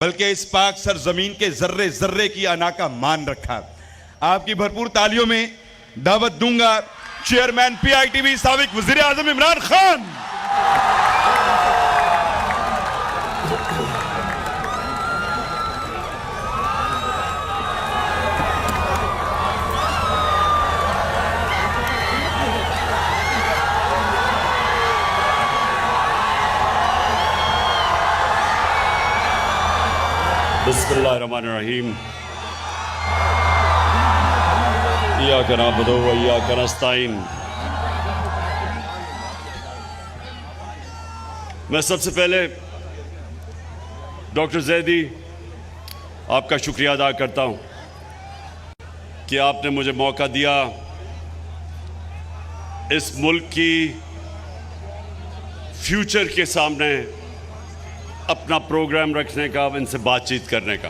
बल्कि इस पाक सरजमीन के जर्रे जर्रे की अना का मान रखा। आपकी भरपूर तालियों में दावत दूंगा चेयरमैन PITB साबिक वजीर आजम इमरान खान। बिस्मिल्लाहिर्रहमानिर्रहीम। इय्याका नअबुदु व इय्याका नस्तईन। मैं सबसे पहले डॉक्टर जैदी आपका शुक्रिया अदा करता हूं कि आपने मुझे मौका दिया इस मुल्क की फ्यूचर के सामने अपना प्रोग्राम रखने का, इनसे बातचीत करने का,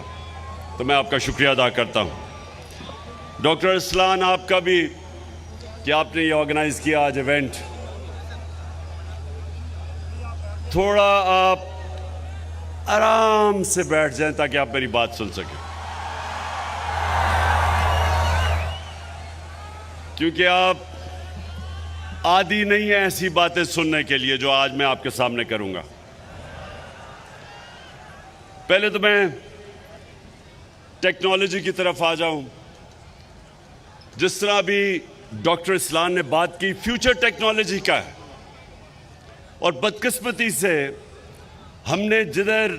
तो मैं आपका शुक्रिया अदा करता हूं। डॉक्टर अरसलान, आपका भी कि आपने ये ऑर्गेनाइज किया आज इवेंट। थोड़ा आप आराम से बैठ जाएं ताकि आप मेरी बात सुन सकें, क्योंकि आप आदी नहीं है ऐसी बातें सुनने के लिए जो आज मैं आपके सामने करूंगा। पहले तो मैं टेक्नोलॉजी की तरफ आ जाऊं। जिस तरह अभी डॉक्टर इस्लान ने बात की, फ्यूचर टेक्नोलॉजी का है, और बदकिस्मती से हमने जिधर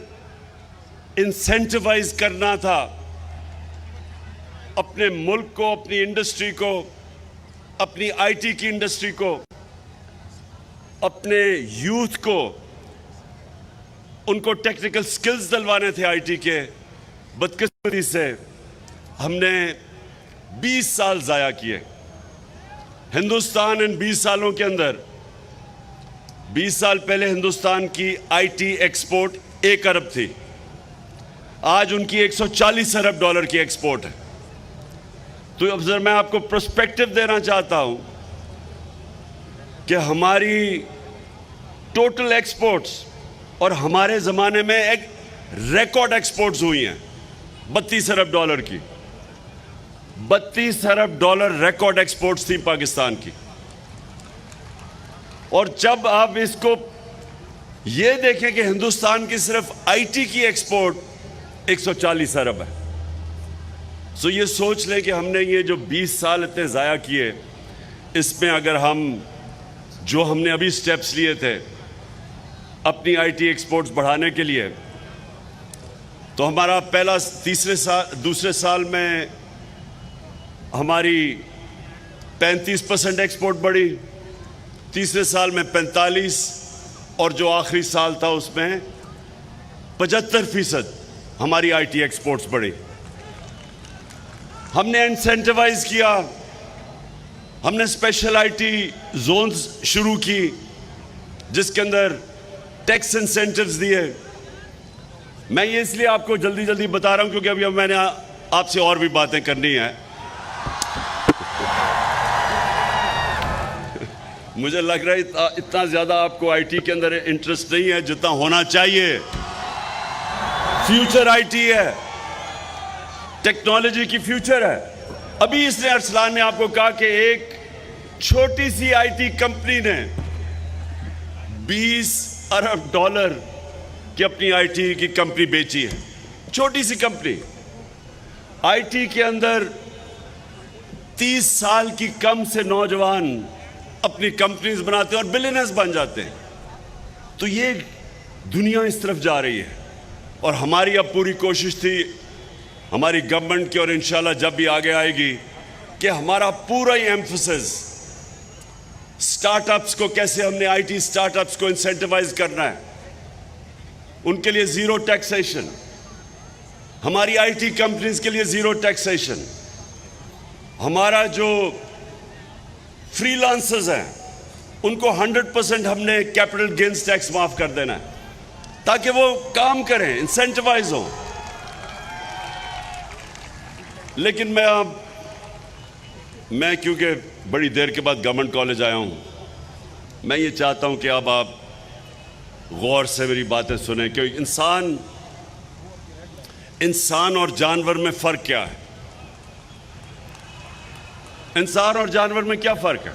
इंसेंटिवाइज करना था अपने मुल्क को, अपनी इंडस्ट्री को, अपनी IT की इंडस्ट्री को, अपने यूथ को, उनको टेक्निकल स्किल्स दिलवाने थे IT के, बदकिस्मती से हमने 20 साल ज़ाया किए। हिंदुस्तान इन 20 सालों के अंदर, 20 साल पहले हिंदुस्तान की IT एक्सपोर्ट 1 अरब थी, आज उनकी 140 अरब डॉलर की एक्सपोर्ट है। तो अब जरा मैं आपको पर्सपेक्टिव देना चाहता हूं कि हमारी टोटल एक्सपोर्ट्स और हमारे ज़माने में एक रिकॉर्ड एक्सपोर्ट्स हुई हैं 32 अरब डॉलर की। 32 अरब डॉलर रिकॉर्ड एक्सपोर्ट्स थी पाकिस्तान की। और जब आप इसको ये देखें कि हिंदुस्तान की सिर्फ IT की एक्सपोर्ट 140 अरब है, सो ये सोच लें कि हमने ये जो 20 साल इतने ज़ाया किए, इसमें अगर हमने अभी स्टेप्स लिए थे अपनी IT एक्सपोर्ट्स बढ़ाने के लिए, तो हमारा दूसरे साल में हमारी 35% एक्सपोर्ट बढ़ी, तीसरे साल में 45%, और जो आखिरी साल था उसमें 75% हमारी IT एक्सपोर्ट्स बढ़ी। हमने इंसेंटिवाइज किया, हमने स्पेशल IT जोन्स शुरू की, जिसके अंदर टैक्स इंसेंटिव्स दिए। मैं ये इसलिए आपको जल्दी जल्दी बता रहा हूं क्योंकि अभी मैंने आपसे और भी बातें करनी है। मुझे लग रहा है इतना ज्यादा आपको IT के अंदर इंटरेस्ट नहीं है जितना होना चाहिए। फ्यूचर IT है, टेक्नोलॉजी की फ्यूचर है। अभी इसने अरसलान ने आपको कहा कि एक छोटी सी IT कंपनी ने 20 अरब डॉलर की अपनी IT की कंपनी बेची है। छोटी सी कंपनी। IT के अंदर 30 साल की कम से नौजवान अपनी कंपनीज बनाते हैं और बिलियनर्स बन जाते हैं। तो ये दुनिया इस तरफ जा रही है, और हमारी अब पूरी कोशिश थी हमारी गवर्नमेंट की, और इंशाल्लाह जब भी आगे आएगी, कि हमारा पूरा ही एम्फसिस स्टार्टअप्स को, कैसे हमने IT स्टार्टअप्स को इंसेंटिवाइज करना है, उनके लिए जीरो टैक्सेशन, हमारी IT कंपनीज के लिए जीरो टैक्सेशन, हमारा जो फ्रीलांसर्स हैं उनको 100% हमने कैपिटल गेन्स टैक्स माफ कर देना है, ताकि वो काम करें, इंसेंटिवाइज हो। लेकिन मैं क्योंकि बड़ी देर के बाद गवर्नमेंट कॉलेज आया हूं, मैं ये चाहता हूं कि अब आप गौर से मेरी बातें सुने, क्योंकि इंसान इंसान और जानवर में फर्क क्या है? इंसान और जानवर में क्या फर्क है?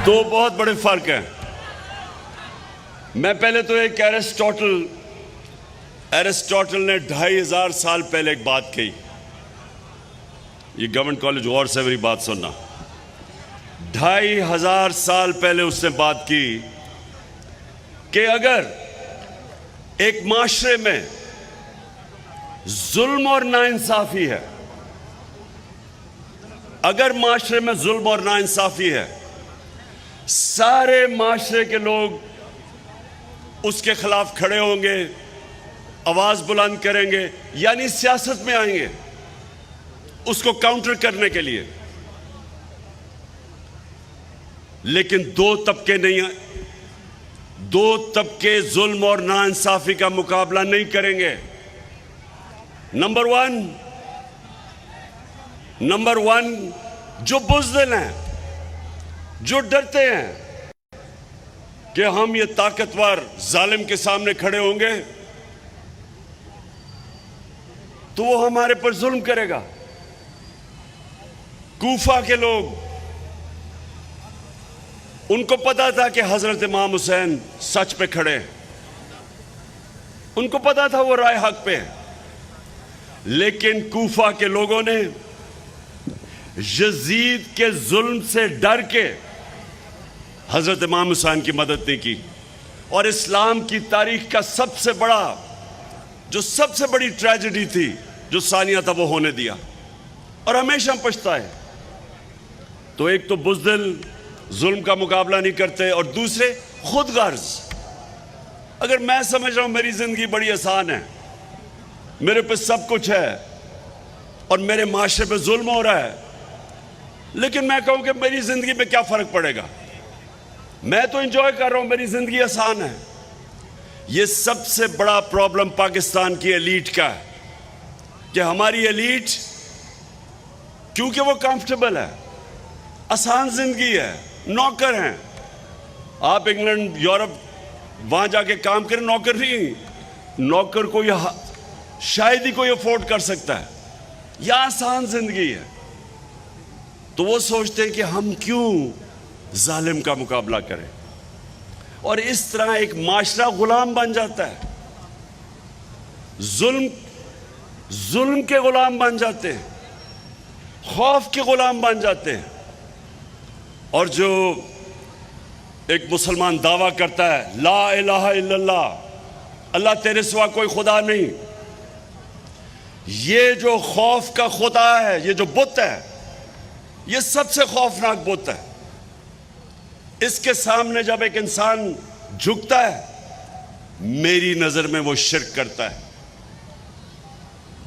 दो बहुत बड़े फर्क हैं। मैं पहले तो एक एरिस्टोटल ने 2500 साल पहले एक बात कही। ये गवर्नमेंट कॉलेज गौर से मेरी बात सुनना। 2500 साल पहले उसने बात की कि अगर एक माशरे में जुल्म और नाइंसाफी है, अगर माशरे में जुल्म और नाइंसाफी है, सारे माशरे के लोग उसके खिलाफ खड़े होंगे, आवाज बुलंद करेंगे, यानी सियासत में आएंगे उसको काउंटर करने के लिए। लेकिन दो तबके नहीं, दो तबके जुल्म और नाइंसाफी का मुकाबला नहीं करेंगे। नंबर वन जो बुज़दिल हैं, जो डरते हैं कि हम ये ताकतवर जालिम के सामने खड़े होंगे तो वो हमारे पर जुल्म करेगा। कूफा के लोग, उनको पता था कि हजरत इमाम हुसैन सच पे खड़े हैं, उनको पता था वो राय हक पे है, लेकिन कूफा के लोगों ने यजीद के जुल्म से डर के हजरत इमाम हुसैन की मदद नहीं की। और इस्लाम की तारीख का सबसे बड़ी ट्रेजेडी थी जो सानिया था वो होने दिया, और हमेशा पछताए। तो एक तो बुज़दिल जुल्म का मुकाबला नहीं करते, और दूसरे खुद गर्ज। अगर मैं समझ रहा हूं मेरी जिंदगी बड़ी आसान है, मेरे पे सब कुछ है और मेरे माशरे पे जुल्म हो रहा है, लेकिन मैं कहूं कि मेरी जिंदगी पे क्या फर्क पड़ेगा, मैं तो एंजॉय कर रहा हूं, मेरी जिंदगी आसान है। ये सबसे बड़ा प्रॉब्लम पाकिस्तान की एलीट का है कि हमारी एलीट, क्योंकि वो कंफर्टेबल है, आसान जिंदगी है, नौकर हैं। आप इंग्लैंड, यूरोप, वहां जाके काम करें, नौकर नहीं, नौकर को यह शायद ही कोई अफोर्ड कर सकता है। यह आसान जिंदगी है, तो वो सोचते हैं कि हम क्यों जालिम का मुकाबला करें, और इस तरह एक माशरा गुलाम बन जाता है। जुल्म के गुलाम बन जाते हैं, खौफ के गुलाम बन जाते हैं। और जो एक मुसलमान दावा करता है ला इलाहा इल्लल्लाह, अल्लाह तेरे सिवा कोई खुदा नहीं, ये जो खौफ का खुदा है, ये जो बुत है, ये सबसे खौफनाक बुत है। इसके सामने जब एक इंसान झुकता है, मेरी नजर में वो शिर्क करता है।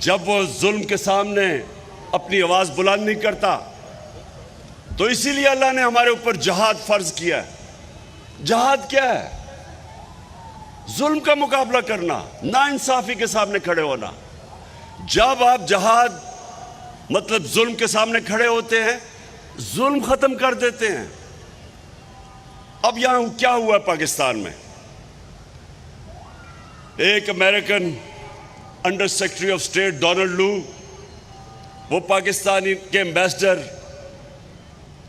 जब वो जुल्म के सामने अपनी आवाज बुलंद नहीं करता, तो इसीलिए अल्लाह ने हमारे ऊपर जहाद फर्ज किया है। जहाद क्या है? जुल्म का मुकाबला करना, नाइंसाफी के सामने खड़े होना। जब आप जहाद मतलब जुल्म के सामने खड़े होते हैं, जुल्म खत्म कर देते हैं। अब यहां क्या हुआ पाकिस्तान में? एक American under secretary of state Donald लू, वो पाकिस्तानी के एम्बेसडर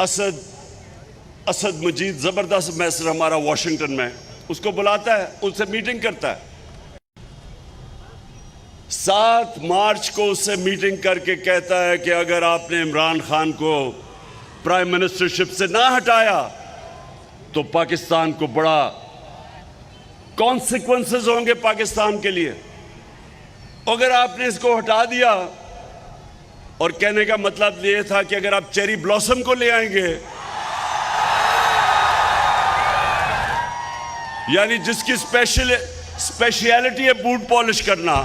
असद मजीद, जबरदस्त मैसेज हमारा वाशिंगटन में, उसको बुलाता है, उससे मीटिंग करता है। 7 मार्च को उससे मीटिंग करके कहता है कि अगर आपने इमरान खान को प्राइम मिनिस्टरशिप से ना हटाया तो पाकिस्तान को बड़ा कॉन्सिक्वेंसेस होंगे पाकिस्तान के लिए। अगर आपने इसको हटा दिया, और कहने का मतलब ये था कि अगर आप चेरी ब्लॉसम को ले आएंगे, यानी जिसकी स्पेशलिटी है बूट पॉलिश करना,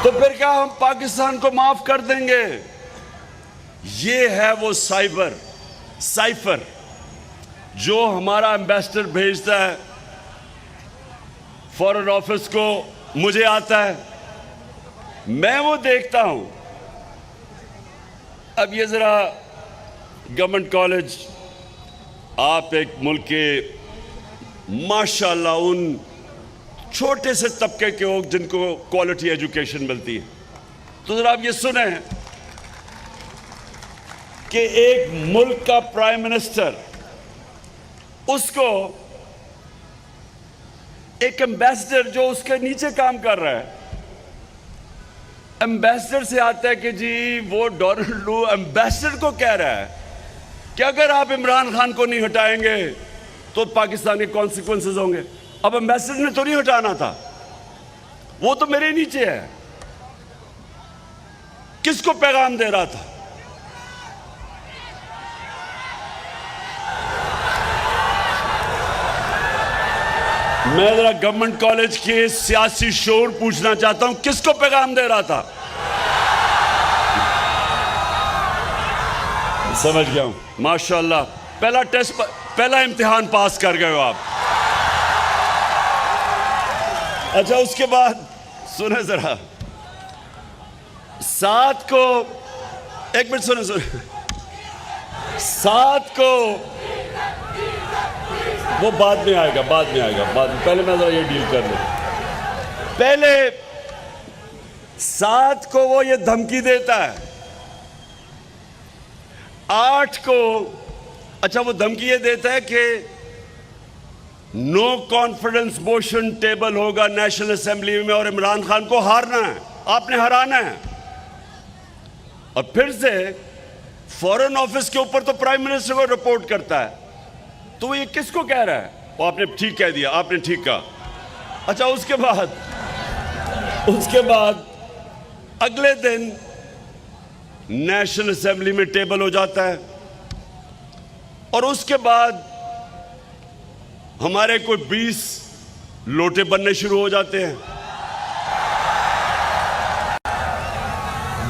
तो फिर क्या हम पाकिस्तान को माफ कर देंगे? ये है वो साइफर जो हमारा एम्बेसडर भेजता है फॉरेन ऑफिस को, मुझे आता है, मैं वो देखता हूं। अब ये जरा गवर्नमेंट कॉलेज, आप एक मुल्क के माशाल्लाह उन छोटे से तबके के लोग जिनको क्वालिटी एजुकेशन मिलती है। तो जरा आप ये सुने कि एक मुल्क का प्राइम मिनिस्टर, उसको एक एम्बेसडर जो उसके नीचे काम कर रहा है, एम्बेसडर से आता है कि जी वो डोनाल्ड लू एम्बेसडर को कह रहा है कि अगर आप इमरान खान को नहीं हटाएंगे तो पाकिस्तान के कॉन्सिक्वेंसेस होंगे। अब एम्बेसडर ने तो नहीं हटाना था, वो तो मेरे नीचे है। किसको पैगाम दे रहा था? मैं जरा गवर्नमेंट कॉलेज के सियासी शोर पूछना चाहता हूं, किसको पैगाम दे रहा था? समझ गया हूं, माशाल्लाह। पहला टेस्ट, पहला इम्तिहान पास कर गए हो आप। अच्छा, उसके बाद सुने जरा, 7 को, एक मिनट सुने, 7 को, वो बाद में आएगा, बाद में। पहले मैं जरा ये डील कर लूं। पहले 7 को वो ये धमकी देता है, 8 को, अच्छा वो धमकी ये देता है कि नो कॉन्फिडेंस मोशन टेबल होगा नेशनल असेंबली में और इमरान खान को हारना है, आपने हराना है। और फिर से फॉरेन ऑफिस के ऊपर तो प्राइम मिनिस्टर को रिपोर्ट करता है। तो ये किसको कह रहा है? वो आपने ठीक कह दिया, आपने ठीक कहा। अच्छा, उसके बाद अगले दिन नेशनल असेंबली में टेबल हो जाता है और उसके बाद हमारे कोई 20 लोटे बनने शुरू हो जाते हैं।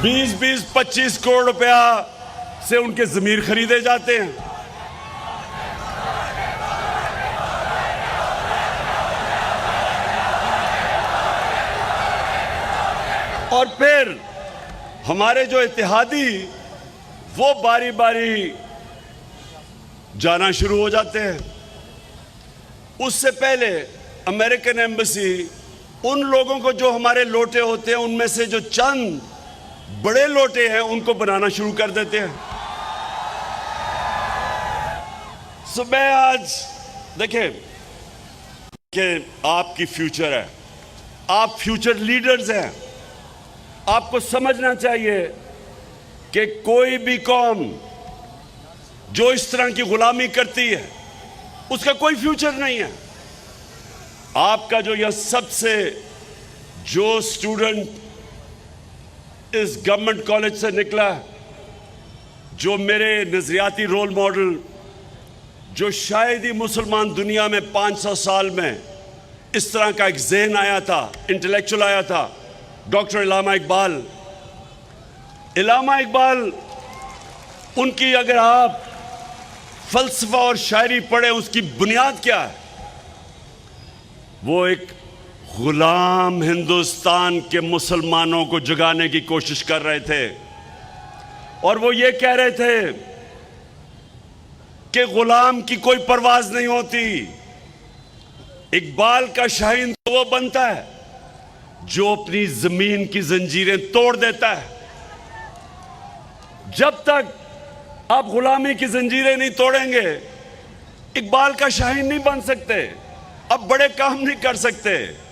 20-20, 25 करोड़ रुपया से उनके जमीर खरीदे जाते हैं। और फिर हमारे जो इत्तेहादी, वो बारी बारी जाना शुरू हो जाते हैं। उससे पहले अमेरिकन एम्बेसी उन लोगों को, जो हमारे लोटे होते हैं, उनमें से जो चंद बड़े लोटे हैं उनको बनाना शुरू कर देते हैं। मैं आज देखें कि आपकी फ्यूचर है, आप फ्यूचर लीडर्स हैं। आपको समझना चाहिए कि कोई भी कौम जो इस तरह की गुलामी करती है उसका कोई फ्यूचर नहीं है। आपका जो यह सबसे जो स्टूडेंट इस गवर्नमेंट कॉलेज से निकला, जो मेरे नजरियाती रोल मॉडल, जो शायद ही मुसलमान दुनिया में 500 साल में इस तरह का एक ज़हन आया था, इंटेलेक्चुअल आया था, डॉक्टर इलामा इकबाल। उनकी अगर आप फलसफा और शायरी पढ़े, उसकी बुनियाद क्या है? वो एक गुलाम हिंदुस्तान के मुसलमानों को जगाने की कोशिश कर रहे थे और वो ये कह रहे थे कि गुलाम की कोई परवाज नहीं होती। इकबाल का शाहीन तो वो बनता है जो अपनी जमीन की जंजीरें तोड़ देता है। जब तक आप गुलामी की जंजीरें नहीं तोड़ेंगे, इकबाल का शाहीन नहीं बन सकते, अब बड़े काम नहीं कर सकते।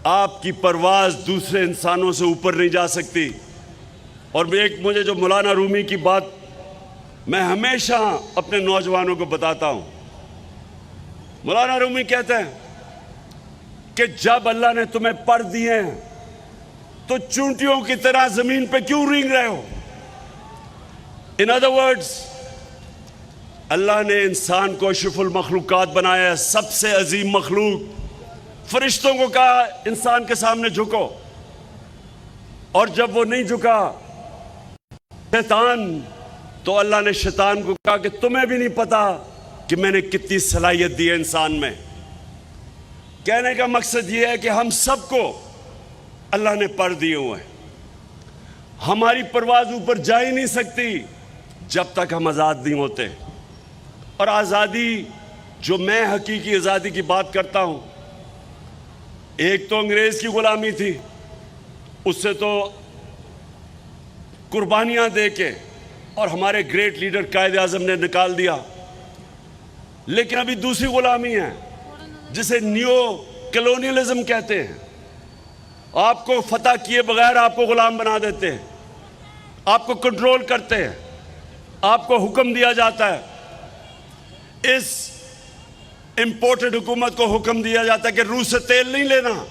आपकी परवाज दूसरे इंसानों से ऊपर नहीं जा सकती। और एक मुझे जो मौलाना रूमी की बात मैं हमेशा अपने नौजवानों को बताता हूं, मौलाना रूमी कहते हैं कि जब अल्लाह ने तुम्हें पर दिए हैं तो चूंटियों की तरह जमीन पे क्यों रेंग रहे हो? इन अदर वर्ड्स, अल्लाह ने इंसान को अशरफुल मखलूकात बनाया है, सबसे अजीम मखलूक। फरिश्तों को कहा इंसान के सामने झुको, और जब वो नहीं झुका शैतान, तो अल्लाह ने शैतान को कहा कि तुम्हें भी नहीं पता कि मैंने कितनी सलाहियत दी है इंसान में। कहने का मकसद ये है कि हम सबको अल्लाह ने पर दिए हुए हैं। हमारी परवाज ऊपर जा ही नहीं सकती जब तक हम आज़ाद नहीं होते। और आज़ादी, जो मैं हकीकी आज़ादी की बात करता हूं, एक तो अंग्रेज की गुलामी थी, उससे तो कुर्बानियां दे के और हमारे ग्रेट लीडर कायद आज़म ने निकाल दिया। लेकिन अभी दूसरी गुलामी है जिसे न्यू कॉलोनियलिज्म कहते हैं। आपको फतह किए बगैर आपको गुलाम बना देते हैं, आपको कंट्रोल करते हैं, आपको हुक्म दिया जाता है। इस इंपोर्टेड हुकूमत को हुक्म दिया जाता है कि रूस से तेल नहीं लेना।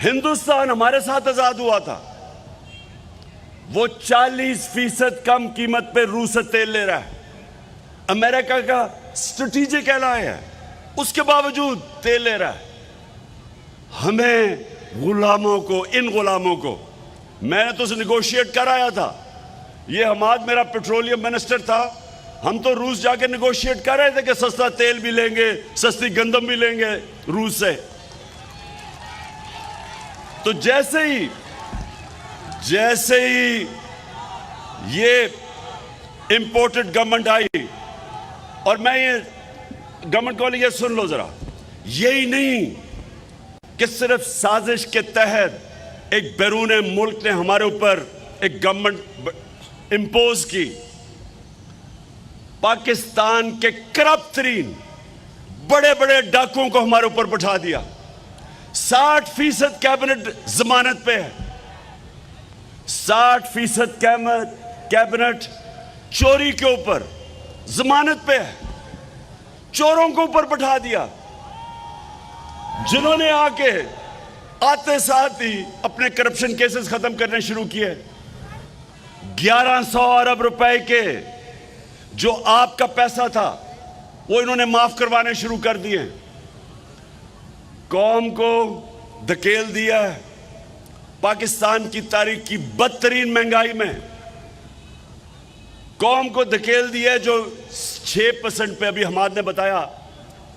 हिंदुस्तान हमारे साथ आजाद हुआ था, वो 40% कम कीमत पे रूस से तेल ले रहा है। अमेरिका का स्ट्रेटेजिक एलाय है, उसके बावजूद तेल ले रहा है। हमें गुलामों को, इन गुलामों को, मैंने तो उसे निगोशिएट कराया था। ये हमाद मेरा पेट्रोलियम मिनिस्टर था, हम तो रूस जाके निगोशिएट कर रहे थे कि सस्ता तेल भी लेंगे, सस्ती गंदम भी लेंगे रूस से। तो जैसे ही ये इंपोर्टेड गवर्नमेंट आई, और मैं ये गवर्नमेंट को ये सुन लो जरा, यही नहीं कि सिर्फ साजिश के तहत एक बैरून मुल्क ने हमारे ऊपर एक गवर्नमेंट इंपोज की, पाकिस्तान के करप्ट तरीन बड़े बड़े डाकुओं को हमारे ऊपर बैठा दिया। 60% कैबिनेट जमानत पे है, 60% कैबिनेट चोरी के ऊपर जमानत पे है। चोरों को ऊपर बैठा दिया, जिन्होंने आके आते साथ ही अपने करप्शन केसेस खत्म करने शुरू किए। 1100 अरब रुपए के जो आपका पैसा था वो इन्होंने माफ करवाने शुरू कर दिए। कौम को धकेल दिया है पाकिस्तान की तारीख की बदतरीन महंगाई में। कौम को धकेल दिया है जो 6% पे, अभी हमाद ने बताया,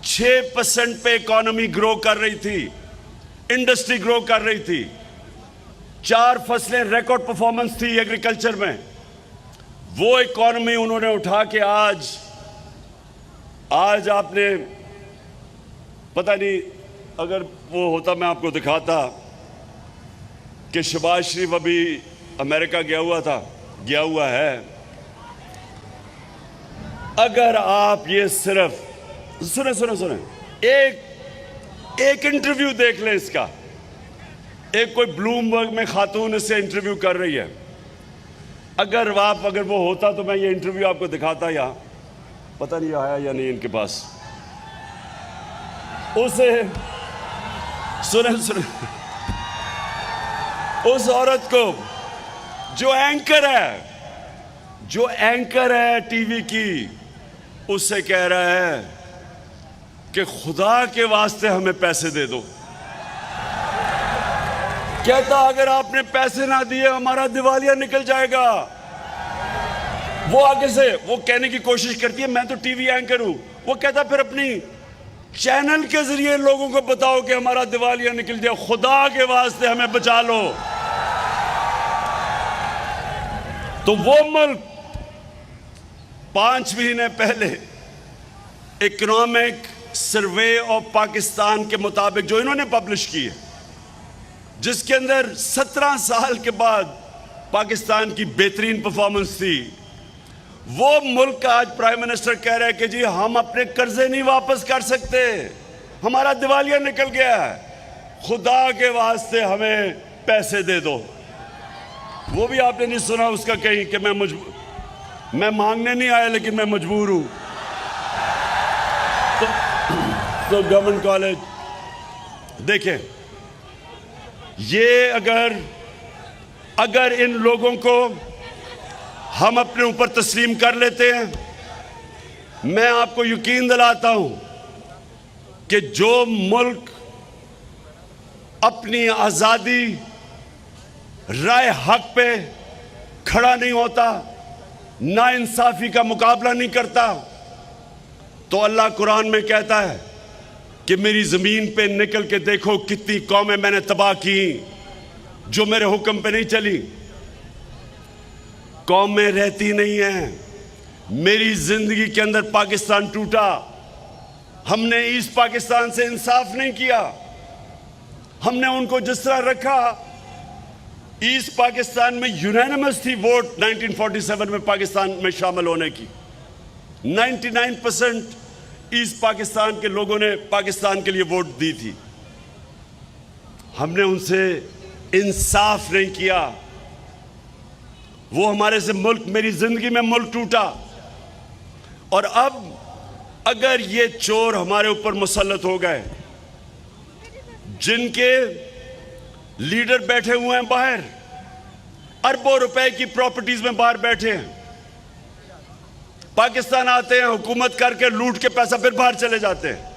6% पे इकोनॉमी ग्रो कर रही थी, इंडस्ट्री ग्रो कर रही थी, 4 फसलें रिकॉर्ड परफॉर्मेंस थी एग्रीकल्चर में। वो इकोनॉमी उन्होंने उठा के आज आपने, पता नहीं, अगर वो होता मैं आपको दिखाता कि शहबाज शरीफ अभी अमेरिका गया हुआ है। अगर आप ये सिर्फ सुने एक इंटरव्यू देख लें इसका, एक कोई ब्लूमबर्ग में खातून इससे इंटरव्यू कर रही है। अगर वो होता तो मैं ये इंटरव्यू आपको दिखाता, या पता नहीं आया या नहीं इनके पास। उसे सुने उस औरत को जो एंकर है टीवी की, उससे कह रहा है कि खुदा के वास्ते हमें पैसे दे दो। कहता अगर आपने पैसे ना दिए हमारा दिवालिया निकल जाएगा। वो आगे से वो कहने की कोशिश करती है मैं तो टीवी एंकर हूं। वो कहता फिर अपनी चैनल के जरिए लोगों को बताओ कि हमारा दिवालिया निकल जाए, खुदा के वास्ते हमें बचा लो। तो वो मुल्क 5 महीने पहले इकोनॉमिक सर्वे ऑफ पाकिस्तान के मुताबिक जो इन्होंने पब्लिश की है, जिसके अंदर 17 साल के बाद पाकिस्तान की बेहतरीन परफॉर्मेंस थी, वो मुल्क का आज प्राइम मिनिस्टर कह रहा है कि जी हम अपने कर्जे नहीं वापस कर सकते, हमारा दिवालिया निकल गया है, खुदा के वास्ते हमें पैसे दे दो। वो भी आपने नहीं सुना उसका कहीं कि मैं मांगने नहीं आया लेकिन मैं मजबूर हूं। तो गवर्नमेंट कॉलेज देखें, ये अगर इन लोगों को हम अपने ऊपर तस्लीम कर लेते हैं, मैं आपको यकीन दिलाता हूं कि जो मुल्क अपनी आजादी राय हक पे खड़ा नहीं होता, नाइंसाफी का मुकाबला नहीं करता, तो अल्लाह कुरान में कहता है कि मेरी जमीन पे निकल के देखो कितनी कौमें मैंने तबाह की जो मेरे हुक्म पे नहीं चली। कौमें रहती नहीं हैं, मेरी जिंदगी के अंदर पाकिस्तान टूटा। हमने ईस्ट पाकिस्तान से इंसाफ नहीं किया। हमने उनको जिस तरह रखा, ईस्ट पाकिस्तान में यूनानिमस थी वोट 1947 में पाकिस्तान में शामिल होने की। 99% ईस्ट पाकिस्तान के लोगों ने पाकिस्तान के लिए वोट दी थी। हमने उनसे इंसाफ नहीं किया। वो हमारे से मुल्क, मेरी जिंदगी में मुल्क टूटा। और अब अगर ये चोर हमारे ऊपर मुसल्लत हो गए, जिनके लीडर बैठे हुए हैं बाहर, अरबों रुपए की प्रॉपर्टीज में बाहर बैठे हैं, पाकिस्तान आते हैं, हुकूमत करके लूट के पैसा फिर बाहर चले जाते हैं।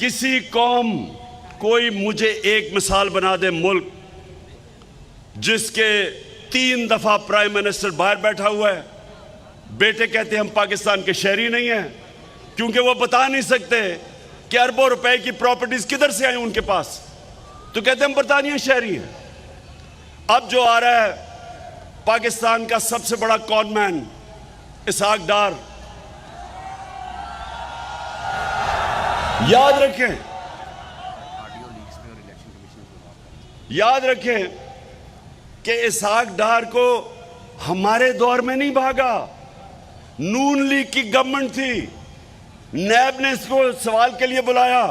किसी कौम, कोई मुझे एक मिसाल बना दे मुल्क जिसके 3 दफा प्राइम मिनिस्टर बाहर बैठा हुआ है, बेटे कहते हैं हम पाकिस्तान के शहरी नहीं हैं, क्योंकि वो बता नहीं सकते कि अरबों रुपए की प्रॉपर्टीज किधर से आई उनके पास, तो कहते हैं हम बरतानिया शहरी हैं। अब जो आ रहा है पाकिस्तान का सबसे बड़ा कॉनमैन इसहाक डार, याद रखें कि इसहाक डार को हमारे दौर में नहीं भागा, नून लीग की गवर्नमेंट थी। नैब ने इसको सवाल के लिए बुलाया,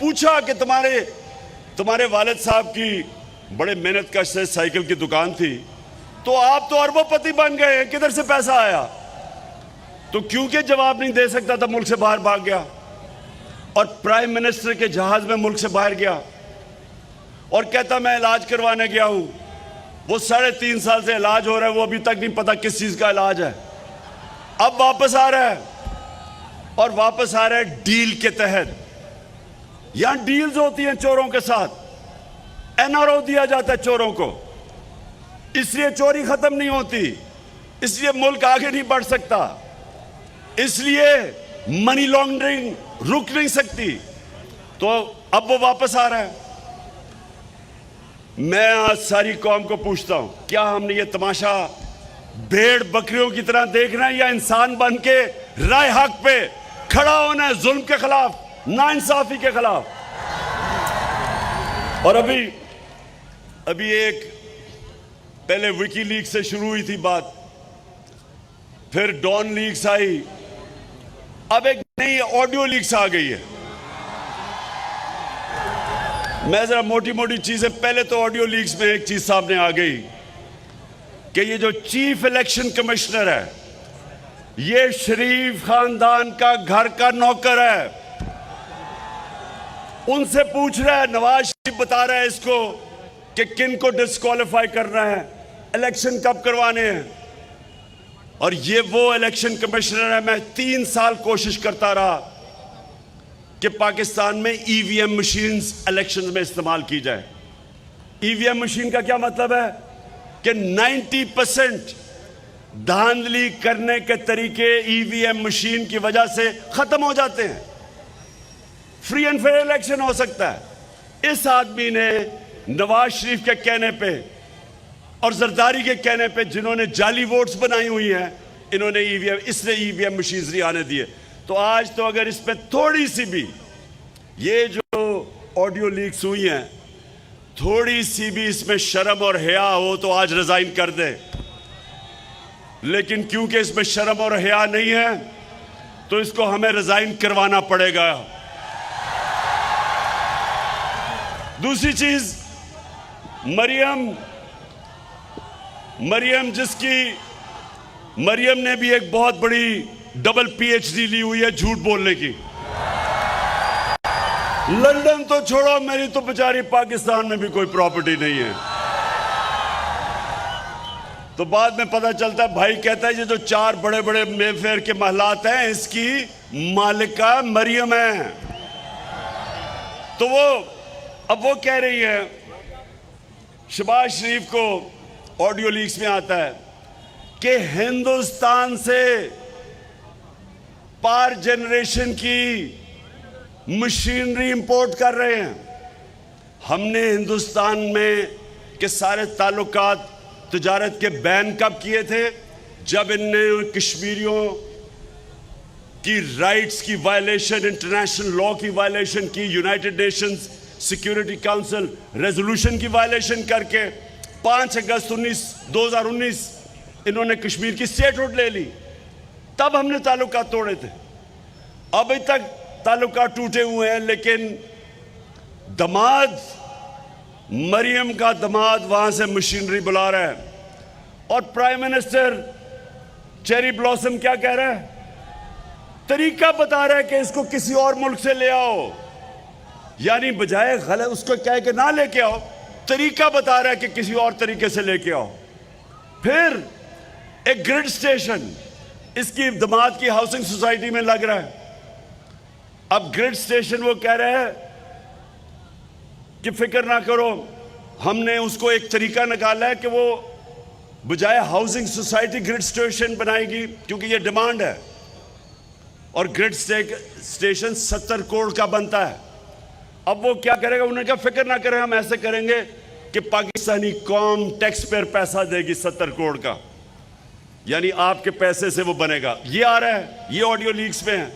पूछा कि तुम्हारे वालिद साहब की बड़े मेहनत कश से साइकिल की दुकान थी, तो आप तो अरबोपति बन गए, किधर से पैसा आया? तो क्योंकि जवाब नहीं दे सकता था, मुल्क से बाहर भाग गया और प्राइम मिनिस्टर के जहाज में मुल्क से बाहर गया और कहता मैं इलाज करवाने गया हूं। वो 3.5 साल से इलाज हो रहा है, वो अभी तक नहीं पता किस चीज का इलाज है। अब वापस आ रहा है और वापस आ रहा है डील के तहत। यहां डील्स होती हैं चोरों के साथ, एनआरओ दिया जाता है चोरों को, इसलिए चोरी खत्म नहीं होती, इसलिए मुल्क आगे नहीं बढ़ सकता, इसलिए मनी लॉन्ड्रिंग रुक नहीं सकती। तो अब वो वापस आ रहा है। मैं आज सारी कौम को पूछता हूं, क्या हमने ये तमाशा भेड़ बकरियों की तरह देखना है या इंसान बन के राय हक पे खड़ा होना है, जुल्म के खिलाफ, नाइंसाफी के खिलाफ? और अभी एक पहले विकी लीग से शुरू हुई थी बात, फिर डॉन लीग्स आई, अब एक नई ऑडियो लीक्स आ गई है। मैं जरा मोटी मोटी चीजें, पहले तो ऑडियो लीक्स में एक चीज सामने आ गई कि ये जो चीफ इलेक्शन कमिश्नर है, ये शरीफ खानदान का घर का नौकर है। उनसे पूछ रहा है, नवाज शरीफ बता रहा है इसको कि किन को डिस्क्वालीफाई करना है, इलेक्शन कब करवाने हैं। और ये वो इलेक्शन कमिश्नर है, मैं 3 साल कोशिश करता रहा कि पाकिस्तान में ईवीएम मशीन्स इलेक्शन में इस्तेमाल की जाए। ईवीएम मशीन का क्या मतलब है कि 90% धांधली करने के तरीके ईवीएम मशीन की वजह से खत्म हो जाते हैं, फ्री एंड फेयर इलेक्शन हो सकता है। इस आदमी ने नवाज शरीफ के कहने पे और जरदारी के कहने पे, जिन्होंने जाली वोट्स बनाई हुई हैं, इन्होंने इसने ईवीएम मशीन नहीं आने दिए। तो आज तो अगर इसमें थोड़ी सी भी, ये जो ऑडियो लीक्स हुई हैं, थोड़ी सी भी इसमें शर्म और हया हो तो आज रिजाइन कर दे। लेकिन क्योंकि इसमें शर्म और हया नहीं है तो इसको हमें रिजाइन करवाना पड़ेगा। दूसरी चीज, मरियम ने भी एक बहुत बड़ी डबल पीएचडी ली हुई है झूठ बोलने की। लंदन तो छोड़ो, मेरी तो बेचारी पाकिस्तान में भी कोई प्रॉपर्टी नहीं है। तो बाद में पता चलता है, भाई कहता है ये जो 4 बड़े बड़े मेफेयर के महलात हैं, इसकी मालिका मरियम है। तो अब वो कह रही है, शहबाज शरीफ को ऑडियो लीक्स में आता है कि हिंदुस्तान से पावर जनरेशन की मशीनरी इंपोर्ट कर रहे हैं। हमने हिंदुस्तान में के सारे ताल्लुकात तिजारत के बैन कब किए थे? जब इनने कश्मीरियों की राइट्स की वायलेशन, इंटरनेशनल लॉ की वायलेशन की, United Nations security council resolution की वायलेशन करके 5 अगस्त 2019 इन्होंने कश्मीर की स्टेटहुड ले ली, तब हमने ताल्लुकात तोड़े थे। अभी तक ताल्लुकात टूटे हुए हैं, लेकिन दमाद, मरियम का दमाद वहां से मशीनरी बुला रहा है और प्राइम मिनिस्टर चेरी ब्लॉसम क्या कह रहा है? तरीका बता रहा है कि इसको किसी और मुल्क से ले आओ, यानी बजाय गलत उसको कह के ना लेके आओ, तरीका बता रहा है कि किसी और तरीके से लेके आओ। फिर एक ग्रिड स्टेशन इसकी दमाद की हाउसिंग सोसाइटी में लग रहा है। अब ग्रिड स्टेशन वो कह रहा है कि फिक्र ना करो, हमने उसको एक तरीका निकाला है कि वो बजाय हाउसिंग सोसाइटी ग्रिड स्टेशन बनाएगी, क्योंकि ये डिमांड है और ग्रिड स्टेशन 70 करोड़ का बनता है। अब वो क्या करेगा? उन्होंने कहा फिक्र ना करें, हम ऐसे करेंगे कि पाकिस्तानी कौम टैक्स पेयर पैसा देगी 70 करोड़ का, यानी आपके पैसे से वो बनेगा। ये आ रहा है, ये ऑडियो लीक्स में है।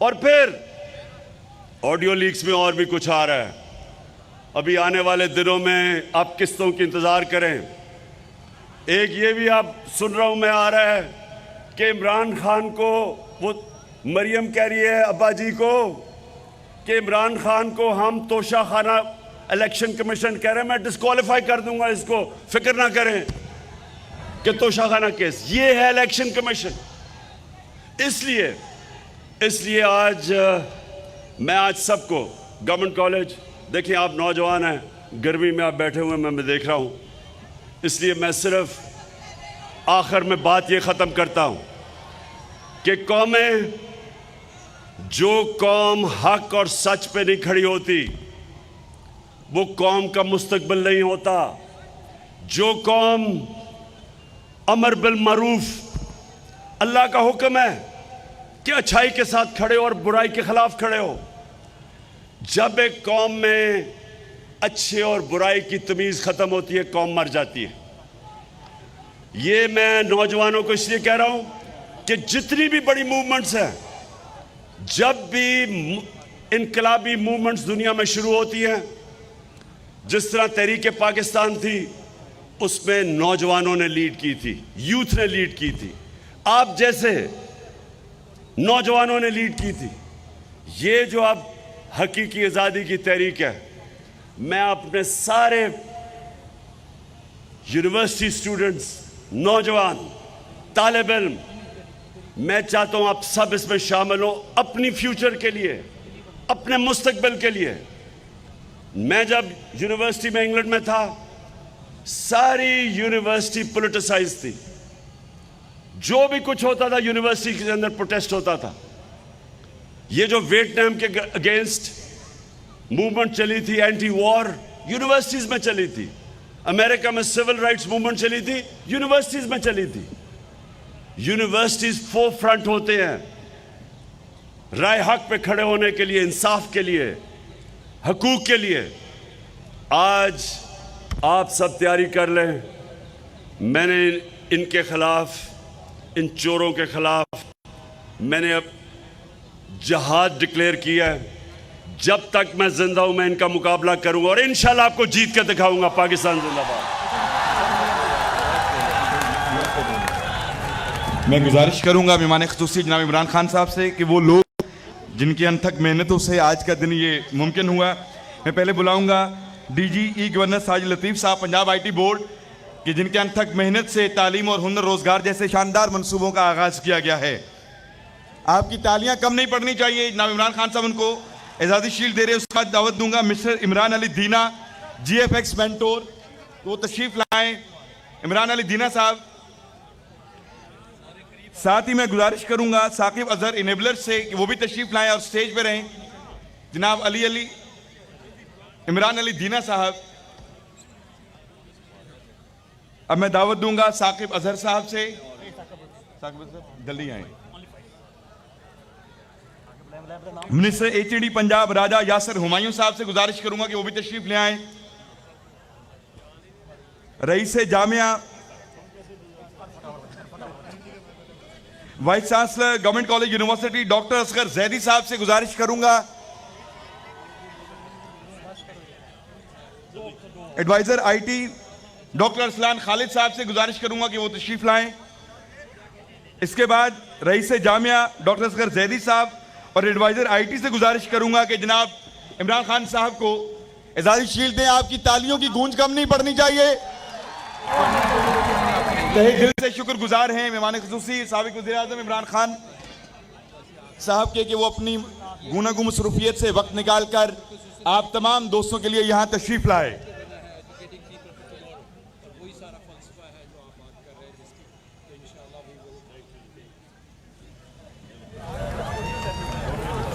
और फिर ऑडियो लीक्स में और भी कुछ आ रहा है। अभी आने वाले दिनों में आप किस्तों की इंतजार करें। एक ये भी आप सुन रहा हूं मैं आ रहा है कि इमरान खान को, वो मरियम कह रही है अब्बा जी को कि इमरान खान को हम तोशाखाना इलेक्शन कमीशन कह रहे हैं, मैं डिस्क्वालीफाई कर दूंगा इसको, फिक्र ना करें कि तोशाखाना केस। ये है इलेक्शन कमीशन। इसलिए आज मैं आज सबको गवर्नमेंट कॉलेज, देखिए आप नौजवान हैं, गर्मी में आप बैठे हुए मैं देख रहा हूं, इसलिए मैं सिर्फ आखिर में बात ये ख़त्म करता हूं कि कौमें, जो कौम हक और सच पे नहीं खड़ी होती वो कौम का मुस्तकबिल नहीं होता। जो कौम अमर बिल मारूफ, अल्लाह का हुक्म है कि अच्छाई के साथ खड़े और बुराई के खिलाफ खड़े हो, जब एक कौम में अच्छे और बुराई की तमीज़ ख़त्म होती है, कौम मर जाती है। ये मैं नौजवानों को इसलिए कह रहा हूं कि जितनी भी बड़ी मूवमेंट्स हैं, जब भी इनकलाबी मूवमेंट्स दुनिया में शुरू होती हैं, जिस तरह तहरीक पाकिस्तान थी, उसमें नौजवानों ने लीड की थी, यूथ ने लीड की थी, आप जैसे नौजवानों ने लीड की थी। ये जो अब हकीकी आज़ादी की तहरीक है, मैं अपने सारे यूनिवर्सिटी स्टूडेंट्स, नौजवान, तालिब इल्म, मैं चाहता हूं आप सब इसमें शामिल हो, अपनी फ्यूचर के लिए, अपने मुस्तकबिल के लिए। मैं जब यूनिवर्सिटी में इंग्लैंड में था, सारी यूनिवर्सिटी पॉलिटिसाइज थी। जो भी कुछ होता था यूनिवर्सिटी के अंदर प्रोटेस्ट होता था। ये जो वियतनाम के अगेंस्ट मूवमेंट चली थी, एंटी वॉर, यूनिवर्सिटीज में चली थी। अमेरिका में सिविल राइट्स मूवमेंट चली थी, यूनिवर्सिटीज में चली थी। यूनिवर्सिटीज फोर फ्रंट होते हैं राय हक पे खड़े होने के लिए, इंसाफ के लिए, हकूक के लिए। आज आप सब तैयारी कर लें। मैंने इनके खिलाफ, इन चोरों के खिलाफ मैंने अब जहाद डिक्लेयर किया है। जब तक मैं जिंदा हूं मैं इनका मुकाबला करूंगा और इंशाल्लाह आपको जीत के दिखाऊंगा। पाकिस्तान जिंदाबाद। मैं गुजारिश करूंगा मेहमान ख़ुसूसी जनाब इमरान खान साहब से कि वो लोग जिनकी अनथक मेहनतों से आज का दिन ये मुमकिन हुआ, मैं पहले बुलाऊंगा डीजी ई गवर्नर साजिद लतीफ़ साहब, पंजाब IT बोर्ड, कि जिनके अनथक मेहनत से तालीम और हुनर रोजगार जैसे शानदार मंसूबों का आगाज़ किया गया है। आपकी तालियां कम नहीं पड़नी चाहिए। जनाब इमरान खान साहब उनको एजाज़ी शील्ड दे रहे हैं। उसके बाद दावत दूंगा मिस्टर इमरान अली दीना, GFX मेंटोर, वो तशरीफ लाएं। इमरान अली दीना साहब। साथ ही मैं गुजारिश करूंगा साकिब अजहर इनेबलर से कि वो भी तशरीफ लाएं और स्टेज पे रहें। जनाब अली इमरान अली दीना साहब। अब मैं दावत दूंगा साकिब अजहर साहब से, जल्दी आए। मिनिस्टर HED पंजाब राजा यासर हुमायूं साहब से गुजारिश करूंगा कि वो भी तशरीफ ले आए। रईस Jamia vice chancellor government college university doctor Asghar Zaidi साहब से गुजारिश करूंगा, adviser IT doctor Arsalan Khalid साहब से गुजारिश करूंगा कि वो तशरीफ लाएं। इसके बाद रईस जामिया डॉक्टर असगर जैदी साहब और एडवाइजर आईटी से गुजारिश करूंगा कि जनाब इमरान खान साहब को एजाज़ी शील्ड दें। आपकी तालियों की गूंज कम नहीं पड़नी चाहिए। तहे दिल से शुक्रगुजार हैं मेहमान खुसूसी साबिक वज़ीर आज़म इमरान खान साहब के कि वो अपनी गुनागुम मसरूफियत से वक्त निकाल कर आप तमाम दोस्तों के लिए यहाँ तशरीफ लाए।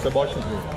बहुत शुक्रिया।